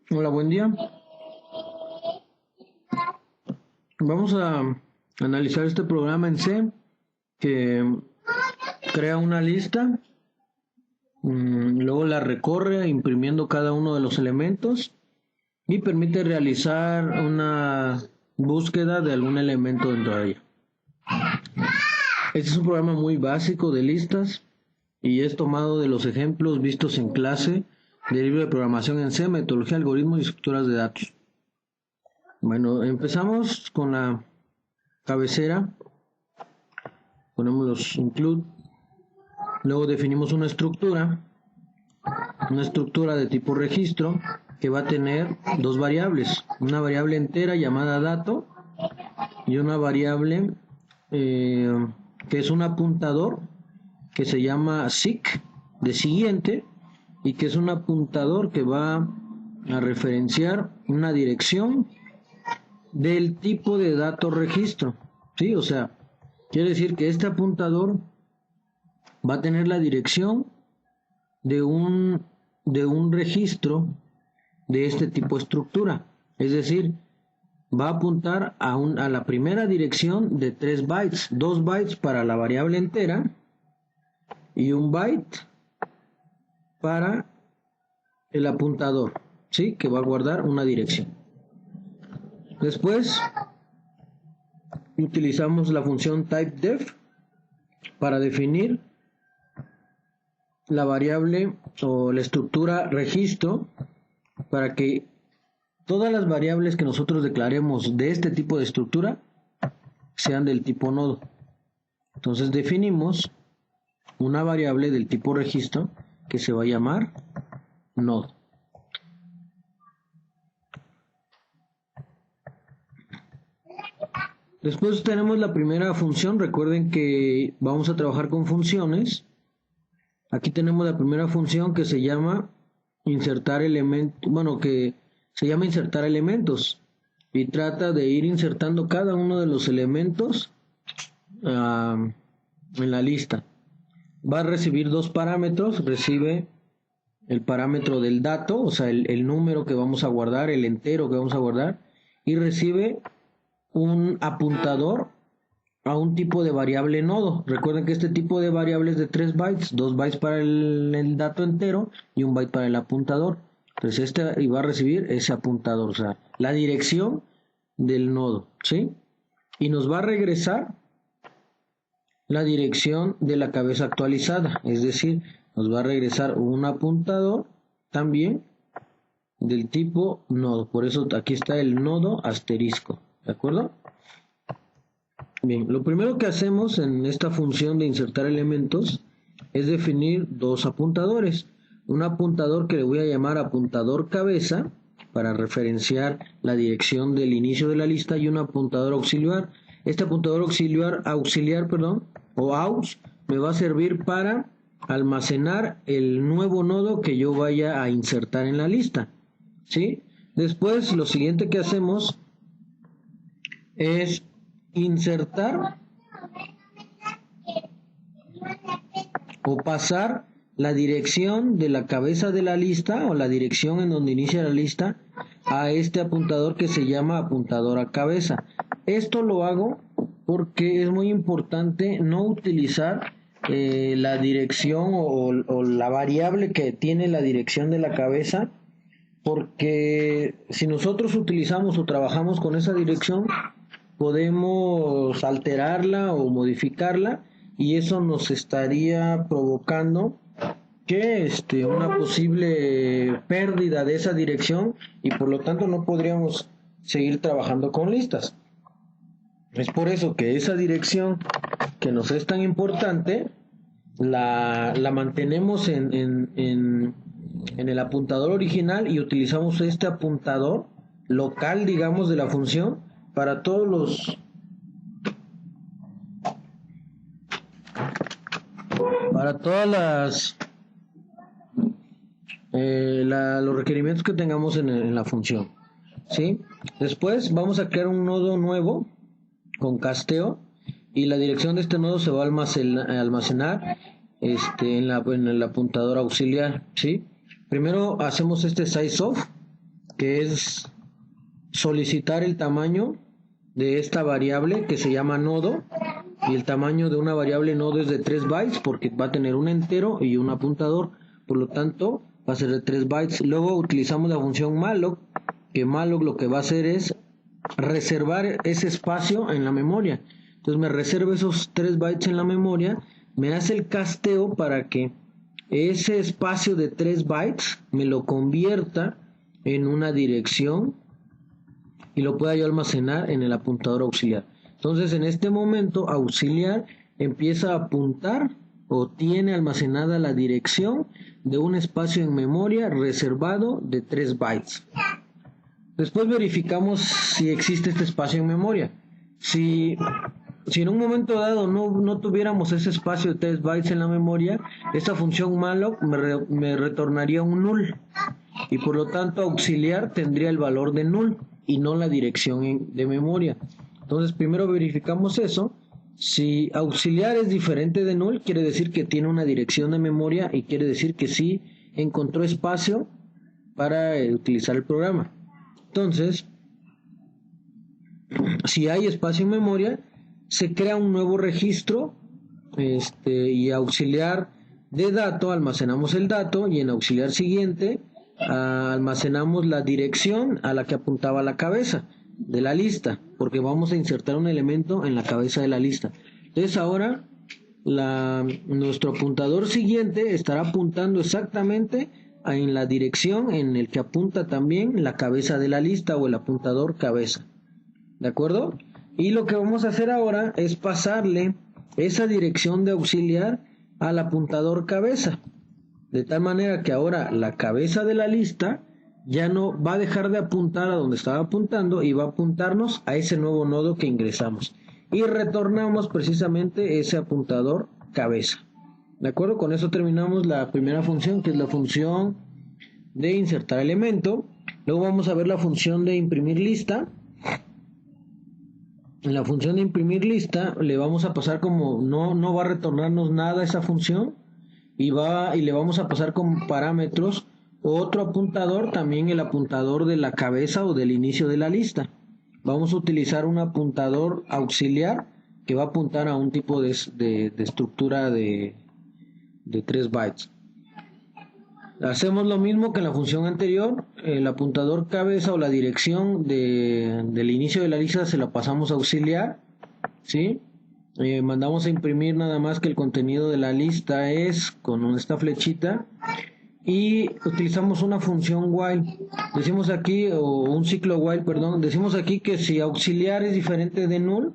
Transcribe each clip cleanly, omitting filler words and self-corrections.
Hola, buen día. Vamos a analizar este programa en C que crea una lista, luego la recorre imprimiendo cada uno de los elementos y permite realizar una búsqueda de algún elemento dentro de ella. Este es un programa muy básico de listas y es tomado de los ejemplos vistos en clase del libro de programación en C, metodología, algoritmos y estructuras de datos. Bueno, empezamos con la cabecera, ponemos los include, luego definimos una estructura de tipo registro que va a tener dos variables, una variable entera llamada dato y una variable que es un apuntador que se llama seek, de siguiente, y que es un apuntador que va a referenciar una dirección del tipo de dato registro, ¿sí? O sea, quiere decir que este apuntador va a tener la dirección de un registro de este tipo de estructura, es decir, va a apuntar a la primera dirección de 3 bytes, 2 bytes para la variable entera y 1 byte para el apuntador, ¿sí? Que va a guardar una dirección. Después utilizamos la función typedef para definir la variable o la estructura registro para que todas las variables que nosotros declaremos de este tipo de estructura sean del tipo nodo. Entonces definimos una variable del tipo registro que se va a llamar nodo. Después tenemos la primera función. Recuerden que vamos a trabajar con funciones. Aquí tenemos la primera función que se llama insertar elementos, que se llama insertar elementos y trata de ir insertando cada uno de los elementos en la lista. Va a recibir dos parámetros, recibe el parámetro del dato, o sea, el número que vamos a guardar, el entero que vamos a guardar, y recibe un apuntador a un tipo de variable nodo. Recuerden que este tipo de variable es de 3 bytes, 2 bytes para el dato entero y 1 byte para el apuntador. Entonces y va a recibir ese apuntador, o sea, la dirección del nodo, ¿sí? Y nos va a regresar la dirección de la cabeza actualizada, es decir, nos va a regresar un apuntador también del tipo nodo. Por eso aquí está el nodo asterisco, ¿de acuerdo? Bien, lo primero que hacemos en esta función de insertar elementos es definir dos apuntadores. Un apuntador que le voy a llamar apuntador cabeza para referenciar la dirección del inicio de la lista y un apuntador auxiliar. Este apuntador auxiliar, o aux, me va a servir para almacenar el nuevo nodo que yo vaya a insertar en la lista, ¿sí? Después, lo siguiente que hacemos es insertar o pasar la dirección de la cabeza de la lista o la dirección en donde inicia la lista a este apuntador que se llama apuntador a cabeza. Esto lo hago porque es muy importante no utilizar la dirección o la variable que tiene la dirección de la cabeza, porque si nosotros utilizamos o trabajamos con esa dirección podemos alterarla o modificarla y eso nos estaría provocando que una posible pérdida de esa dirección y por lo tanto no podríamos seguir trabajando con listas. Es por eso que esa dirección que nos es tan importante la mantenemos en el apuntador original y utilizamos este apuntador local, digamos, de la función para todos los los requerimientos que tengamos en la función, ¿sí? Después vamos a crear un nodo nuevo con casteo y la dirección de este nodo se va a almacenar en el apuntador auxiliar, ¿sí? Primero hacemos este size of, que es solicitar el tamaño de esta variable que se llama nodo, y el tamaño de una variable nodo es de 3 bytes porque va a tener un entero y un apuntador, por lo tanto va a ser de 3 bytes. Luego utilizamos la función malloc, que malloc lo que va a hacer es reservar ese espacio en la memoria. Entonces me reserva esos 3 bytes en la memoria, me hace el casteo para que ese espacio de 3 bytes me lo convierta en una dirección y lo pueda yo almacenar en el apuntador auxiliar. Entonces en este momento auxiliar empieza a apuntar o tiene almacenada la dirección de un espacio en memoria reservado de 3 bytes. Después verificamos si existe este espacio en memoria. Si en un momento dado no tuviéramos ese espacio de 3 bytes en la memoria, esta función malloc me retornaría un null, y por lo tanto auxiliar tendría el valor de null y no la dirección de memoria. Entonces primero verificamos eso. Si auxiliar es diferente de null, quiere decir que tiene una dirección de memoria y quiere decir que sí encontró espacio para utilizar el programa. Entonces, si hay espacio en memoria, se crea un nuevo registro y auxiliar de dato, almacenamos el dato, y en auxiliar siguiente almacenamos la dirección a la que apuntaba la cabeza de la lista, porque vamos a insertar un elemento en la cabeza de la lista. Entonces ahora nuestro apuntador siguiente estará apuntando exactamente en la dirección en el que apunta también la cabeza de la lista o el apuntador cabeza. ¿De acuerdo? Y lo que vamos a hacer ahora es pasarle esa dirección de auxiliar al apuntador cabeza, de tal manera que ahora la cabeza de la lista ya no va a dejar de apuntar a donde estaba apuntando y va a apuntarnos a ese nuevo nodo que ingresamos, y retornamos precisamente ese apuntador cabeza. ¿De acuerdo? Con eso terminamos la primera función, que es la función de insertar elemento. Luego vamos a ver la función de imprimir lista. En la función de imprimir lista le vamos a pasar como no va a retornarnos nada esa función, y le vamos a pasar como parámetros otro apuntador, también el apuntador de la cabeza o del inicio de la lista. Vamos a utilizar un apuntador auxiliar que va a apuntar a un tipo de estructura de 3 bytes. Hacemos lo mismo que en la función anterior. El apuntador cabeza o la dirección del inicio de la lista se la pasamos a auxiliar, ¿sí? Mandamos a imprimir nada más que el contenido de la lista es con esta flechita, y utilizamos una función while. Decimos aquí, o un ciclo while, perdón, decimos aquí que si auxiliar es diferente de null,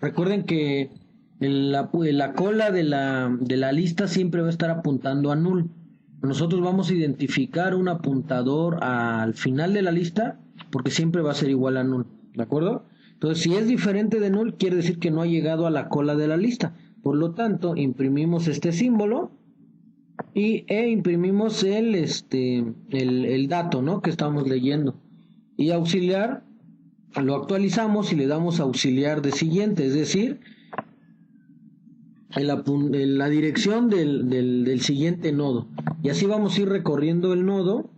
recuerden que la cola de la lista siempre va a estar apuntando a null. Nosotros vamos a identificar un apuntador al final de la lista porque siempre va a ser igual a null, ¿de acuerdo? Entonces, si es diferente de null, quiere decir que no ha llegado a la cola de la lista. Por lo tanto, imprimimos este símbolo e imprimimos el dato, ¿no?, que estamos leyendo. Y auxiliar lo actualizamos y le damos auxiliar de siguiente, es decir, la dirección del siguiente nodo. Y así vamos a ir recorriendo el nodo,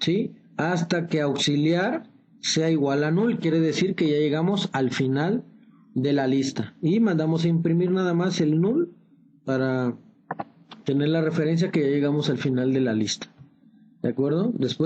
¿sí?, hasta que auxiliar sea igual a null, quiere decir que ya llegamos al final de la lista. Y mandamos a imprimir nada más el null para tener la referencia que ya llegamos al final de la lista. ¿De acuerdo? Después